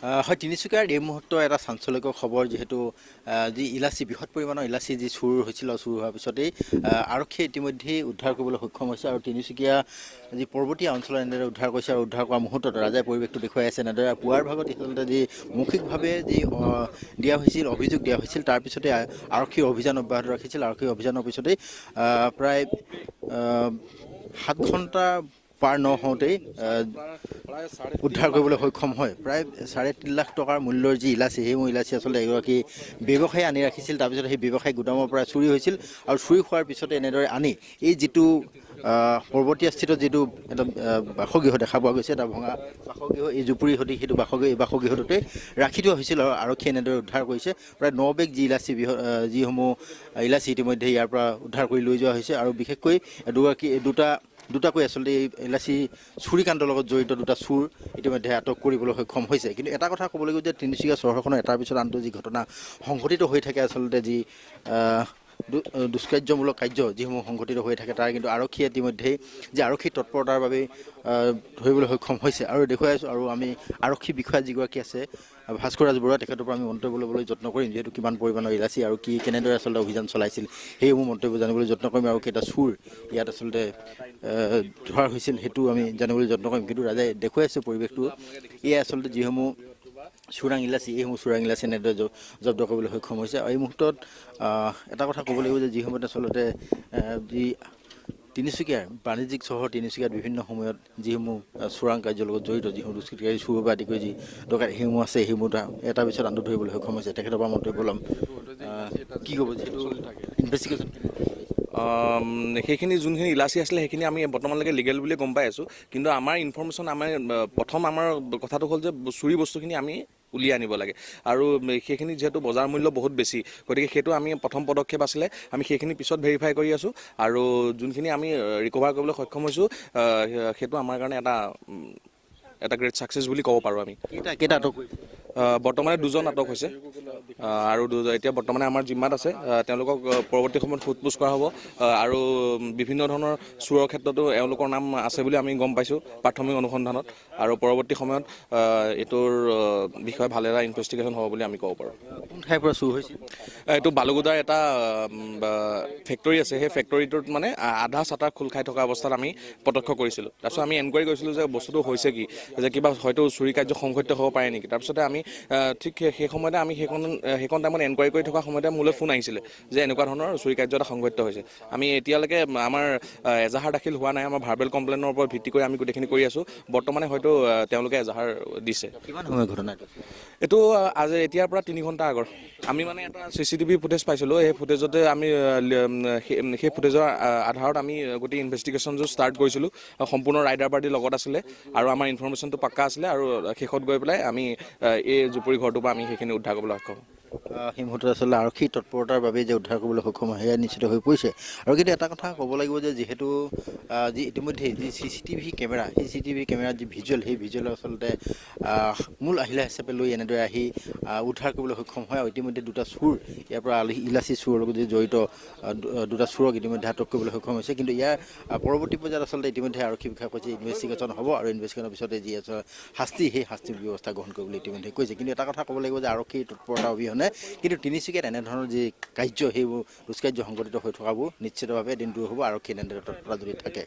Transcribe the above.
হয় তিনিচুকীয়াৰ এই মুহূৰ্তৰ এটা চাঞ্চল্যকৰ খবৰ যিহেতু যি ইলাচি বৃহৎ পৰিমাণৰ ইলাচি যি চুৰ হৈছিল চুৰ হোৱাৰ পিছতেই আৰক্ষীয়ে ইতিমধ্যেই উদ্ধাৰ কৰিবলৈ সক্ষম হৈছে আৰু তিনিচুকীয়া যি পৰ্বতীয়া অঞ্চলৰ এনেদৰে উদ্ধাৰ কৰিছে আৰু উদ্ধাৰ কৰাৰ মুহূৰ্তত ৰাজাই পৰিৱেশটো দেখুৱাই আছে এনেদৰে পুৱাৰ ভাগত আচলতে যি মৌখিকভাৱে যি দিয়া হৈছিল অভিযোগ দিয়া হৈছিল তাৰপিছতে আৰক্ষীৰ অভিযান অব্যাহত ৰাখিছিল আৰক্ষীৰ অভিযানৰ পিছতেই প্ৰায় 7 ঘণ্টা পাৰ নহওঁতেই উদ্ধাৰ কৰিবলৈ সক্ষম হয় প্ৰায় 3.5 লাখ টকাৰ মূল্যৰ যি ইলাচি সেই ইলাচি আচলতে এগৰাকী ব্যৱসায়ী আনি ৰাখিছিল তাৰপিছত সেই ব্যৱসায়ী গুদামৰ পৰা চুৰি হৈছিল আৰু চুৰি হোৱাৰ পিছতে এনেদৰে আনি এই যিটো পৰ্বতীয়াস্থিত যিটো এটা বাসগৃহ দেখা পোৱা গৈছে এটা ভঙা বাসগৃহ এই জুপুৰি সতি সেইটো বাসগৃহটোতে ৰাখি থোৱা হৈছিল আৰু আৰক্ষীয়ে এনেদৰে উদ্ধাৰ কৰিছে প্ৰায় 9 বেগ যি ইলাচি যিসমূহ ইলাচি ইতিমধ্যে ইয়াৰ পৰা উদ্ধাৰ কৰি লৈ যোৱা হৈছে আৰু বিশেষকৈ দুটাকৈ আচলতে এই ইলাচি চুৰিকাণ্ডৰ লগত জড়িত দুটা চুৰ ইতিমধ্যে আটক কৰিবলৈ সক্ষম হৈছে কিন্তু এটা কথা ক'বলৈ গ'লে যে তিনিচুকীয়া চহৰখনৰ এটাৰ পিছত আনটো যি ঘটনা সংঘটিত হৈ থাকে আচলতে যি দুষ্কাৰ্যমূলক কাৰ্য যিসমূহ সংঘটিত হৈ থাকে তাৰ কিন্তু আৰক্ষীয়ে ইতিমধ্যেই যে আৰক্ষী তৎপৰতাৰ বাবে ধৰিবলৈ সক্ষম হৈছে আৰু দেখুৱাই আছোঁ আৰু আমি আৰক্ষী বিষয়া যিগৰাকী আছে ভাস্কৰ ৰাজ বৰুৱা তেখেতৰ পৰা আমি মন্তব্য ল'বলৈ যত্ন কৰিম যিহেতু কিমান পৰিমাণৰ ইলাচি আৰু কেনেদৰে আচলতে অভিযান চলাইছিল সেইসমূহ মন্তব্য জানিবলৈ যত্ন কৰিম আৰু কেইটা চুৰ ইয়াত আচলতে ধৰা হৈছিল সেইটো আমি জানিবলৈ যত্ন কৰিম কিন্তু ৰাজাই দেখুৱাই আছোঁ পৰিৱেশটো এয়া আচলতে যিসমূহ চোৰাং ইলাচি এইসমূহ চোৰাং ইলাচি এনেদৰে জব্দ কৰিবলৈ সক্ষম হৈছে আৰু এই মুহূৰ্তত এটা কথা ক'ব লাগিব যে যিসমূহ আচলতে যি তিনিচুকীয়াৰ বাণিজ্যিক চহৰ তিনিচুকীয়াত বিভিন্ন সময়ত যিসমূহ চোৰাং কাৰ্যৰ লগত জড়িত যিসমূহ দুষ্কৃতিকাৰী চুৰ বা আদি কৰি যি ডকাইত সেইসমূহ আছে সেইসমূহ এটা পিছত আনটো ধৰিবলৈ সক্ষম হৈছে তেখেতৰ পৰা মন্তব্য ল'ম কি ক'ব যিহেতু ইনভেষ্টিগেশ্যন সেইখিনি যোনখিনি ইলাচি আছিলে সেইখিনি আমি বৰ্তমানলৈকে লিগেল বুলি গম পাই আছোঁ কিন্তু আমাৰ ইনফৰ্মেশ্যন প্ৰথম আমাৰ কথাটো হ'ল যে চুৰি বস্তুখিনি আমি উলিয়াই আনিব লাগে আৰু সেইখিনি যিহেতু বজাৰ মূল্য বহুত বেছি গতিকে সেইটো আমি প্ৰথম পদক্ষেপ আছিলে আমি সেইখিনি পিছত ভেৰিফাই কৰি আছোঁ আৰু যোনখিনি আমি ৰিকভাৰ কৰিবলৈ সক্ষম হৈছোঁ সেইটো আমাৰ কাৰণে এটা গ্ৰেট ছাকচেছ বুলি ক'ব পাৰোঁ আমি কেইটা আটক কৰিছে বৰ্তমানে 2জন আটক হৈছে আৰু এতিয়া বৰ্তমানে আমাৰ জিম্মাত আছে তেওঁলোকক পৰৱৰ্তী সময়ত সোধপোছ কৰা হ'ব আৰু বিভিন্ন ধৰণৰ চোৰৰ ক্ষেত্ৰতো এওঁলোকৰ নাম আছে বুলি আমি গম পাইছোঁ প্ৰাথমিক অনুসন্ধানত আৰু পৰৱৰ্তী সময়ত এইটোৰ বিষয়ে ভাল এটা ইনভেষ্টিগেশ্যন হ'ব বুলি আমি ক'ব পাৰোঁ কোন ঠাইৰ পৰা চুৰ হৈছিল এইটো বালুগুদাৰ এটা ফেক্টৰী আছে সেই ফেক্টৰীটোত মানে আধা চাটাৰ খোল খাই থকা অৱস্থাত আমি প্ৰত্যক্ষ কৰিছিলোঁ তাৰপিছত আমি এনকুৱাৰী কৰিছিলোঁ যে বস্তুটো হৈছে কি যে কিবা হয়তো চুৰি কাৰ্য সংঘটিত হ'ব পাৰে নেকি তাৰপিছতে আমি ঠিক সেই সময়তে আমি সেইখন টাইমত এনকুৱাৰী কৰি থকা সময়তে মোলৈ ফোন আহিছিলে যে এনেকুৱা ধৰণৰ চুৰি কাৰ্য এটা সংঘটিত হৈছে আমি এতিয়ালৈকে আমাৰ এজাহাৰ দাখিল হোৱা নাই আমাৰ ভাৰ্বেল কমপ্লেইনৰ ওপৰত ভিত্তি কৰি আমি গোটেইখিনি কৰি আছোঁ বৰ্তমানে হয়তো তেওঁলোকে এজাহাৰ দিছে কিমান সময় ঘটনাটো এইটো আজি এতিয়াৰ পৰা 3 ঘণ্টা আগৰ আমি মানে এটা CCTV ফুটেজ পাইছিলোঁ সেই ফুটেজতে আমি সেই ফুটেজৰ আধাৰত আমি গোটেই ইনভেষ্টিগেশ্যনটো ষ্টাৰ্ট কৰিছিলোঁ সম্পূৰ্ণ ৰাইডাৰ পাৰ্টিৰ লগত আছিলে আৰু আমাৰ ইনফৰ্মেশ্যনটো পাক্কা আছিলে আৰু শেষত গৈ পেলাই আমি এই জুপুৰি ঘৰটোৰ পৰা আমি সেইখিনি উদ্ধাৰ কৰিবলৈ সক্ষম সেই মুহূৰ্তত আচলতে আৰক্ষী তৎপৰতাৰ বাবে যে উদ্ধাৰ কৰিবলৈ সক্ষম হয় সেয়া নিশ্চিত হৈ পৰিছে আৰু কিন্তু এটা কথা ক'ব লাগিব যে যিহেতু যি ইতিমধ্যে যি CCTV কেমেৰা সেই CCTV কেমেৰাৰ যি ভিজুৱেল সেই ভিজুৱেল আচলতে মূল আহিলা হিচাপে লৈ এনেদৰে আহি উদ্ধাৰ কৰিবলৈ সক্ষম হয় আৰু ইতিমধ্যে দুটা চুৰ ইয়াৰ পৰা ইলাচি চুৰৰ লগত জড়িত দুটা চুৰক ইতিমধ্যে আটক কৰিবলৈ সক্ষম হৈছে কিন্তু ইয়াৰ পৰৱৰ্তী পৰ্যায়ত আচলতে ইতিমধ্যে আৰক্ষী বিষয়া কৈছে ইনভেষ্টিগেশ্যন হ'ব আৰু ইনভেষ্টিগেশ্যনৰ পিছতে যি শাস্তি সেই শাস্তিৰ ব্যৱস্থা গ্ৰহণ কৰিবলৈ ইতিমধ্যে কৈছে কিন্তু এটা কথা ক'ব লাগিব যে আৰক্ষীৰ তৎপৰতা অবিহনে কিন্তু তিনিচুকীয়াত এনেধৰণৰ যি কাৰ্য সেইবোৰ দুষ্কাৰ্য সংঘটিত হৈ থকাবোৰ নিশ্চিতভাৱে দিন দূৰ হ'ব আৰক্ষী এনেদৰে তৎপৰতা যদি থাকে